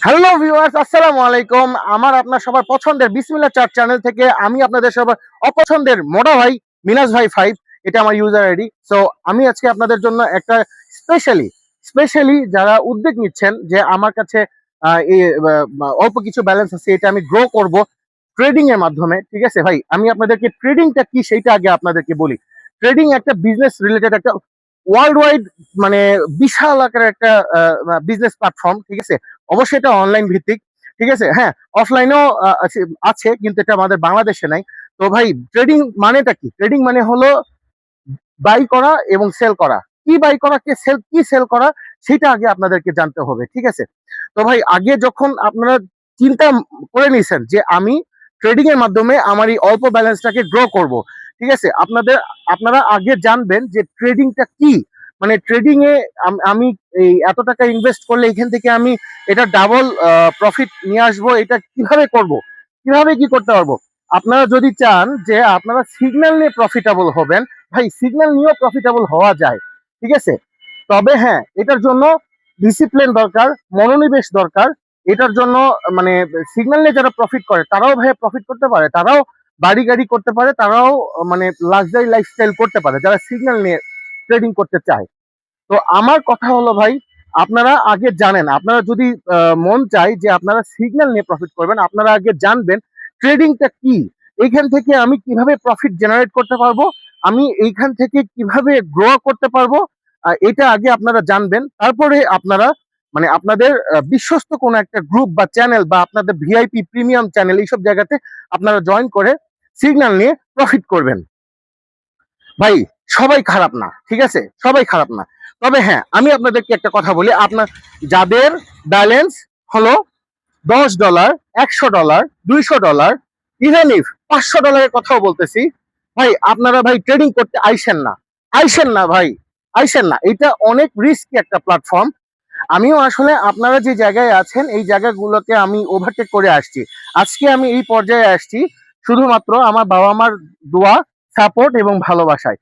Hello viewers, আসসালামু আলাইকুম। আমার আপনার সবার পছন্দের বিসমিল্লাহ চার্ট চ্যানেল থেকে আমি আপনাদের সবার অপছন্দের মোটা ভাই মিনাজ ভাই 5, এটা আমার ইউজার আইডি। সো আমি আজকে আপনাদের জন্য একটা স্পেশালি যারা উদ্যোগ নিচ্ছেন যে আমার কাছে এই অল্প কিছু ব্যালেন্স আছে, এটা আমি গ্রো করব ট্রেডিং এর মাধ্যমে। ঠিক আছে ভাই, আমি আপনাদেরকে ট্রেডিংটা কি সেইটা আগে আপনাদেরকে বলি। ট্রেডিং একটা বিজনেস রিলেটেড একটা ওয়ার্ল্ড ওয়াইড, মানে বিশাল আকারের একটা বিজনেস প্ল্যাটফর্ম। ঠিক আছে, অবশ্যই এটা অনলাইন ভিত্তিক। ঠিক আছে, হ্যাঁ, অফলাইনেও আছে, কিন্তু এটা আমাদের বাংলাদেশে নাই। তো ভাই, ট্রেডিং মানেটা কি? ট্রেডিং মানে হলো বাই করা এবং সেল করা। কি বাই করা, কি সেল করা, সেটা আগে আপনাদেরকে জানতে হবে। ঠিক আছে, তো ভাই আগে যখন আপনারা চিন্তা করে নিয়েছেন যে আমি ট্রেডিং এর মাধ্যমে আমার এই অল্প ব্যালেন্সটাকে গ্রো করব, ঠিক আছে, আপনারা আগে জানবেন যে ট্রেডিংটা কি। মানে ট্রেডিং এ আমি এই এত টাকা ইনভেস্ট করলে এখান থেকে আমি এটা ডাবল প্রফিট নিয়ে আসবো, এটা কিভাবে করব, কিভাবে কি করতে পারবো। আপনারা যদি চান যে আপনারা সিগন্যাল নিয়ে প্রফিটেবল হবেন, ভাই সিগন্যাল নিয়েও প্রফিটেবল হওয়া যায়। ঠিক আছে, তবে হ্যাঁ, এটার জন্য ডিসিপ্লিন দরকার, মনোনিবেশ দরকার। এটার জন্য মানে সিগন্যাল নিয়ে যারা প্রফিট করে তারাও ভাই প্রফিট করতে পারে, তারাও বাড়ি গাড়ি করতে পারে, তারাও মানে লাক্সারি লাইফস্টাইল করতে পারে যারা সিগন্যাল নিয়ে ট্রেডিং করতে চায়। তো আমার কথা হলো ভাই, আপনারা আগে জানেন, আপনারা যদি মন চাই যে আপনারা সিগন্যাল নিয়ে প্রফিট করবেন, আপনারা আগে জানবেন ট্রেডিংটা কি, এইখান থেকে আমি কিভাবে প্রফিট জেনারেট করতে পারবো, আমি এইখান থেকে কিভাবে গ্রো করতে পারবো, এটা আগে আপনারা জানবেন। তারপরে আপনারা মানে আপনাদের বিশ্বস্ত কোনো একটা গ্রুপ বা চ্যানেল বা আপনাদের ভিআইপি প্রিমিয়াম চ্যানেল এইসব জায়গাতে আপনারা জয়েন করে সিগন্যাল নিয়ে প্রফিট করবেন। ভাই সবাই খারাপ না, ঠিক আছে, সবাই খারাপ না। তবে হ্যাঁ, আমি আপনাদেরকে একটা কথা বলি, আপনার যাদের ব্যালেন্স হলো $10, $100, $200, ইভেন ইফ $500 কথাও বলতেছি, ভাই আপনারা ভাই ট্রেডিং করতে আইসেন না ভাই, আইসেন না। এটা অনেক রিস্কি একটা প্ল্যাটফর্ম। আমিও আসলে আপনারা যে জায়গায় আছেন এই জায়গাগুলোকে আমি ওভারটেক করে আসছি। আজকে আমি এই পর্যায়ে আসছি শুধুমাত্র আমার বাবা মার দোয়া, সাপোর্ট এবং ভালোবাসায়।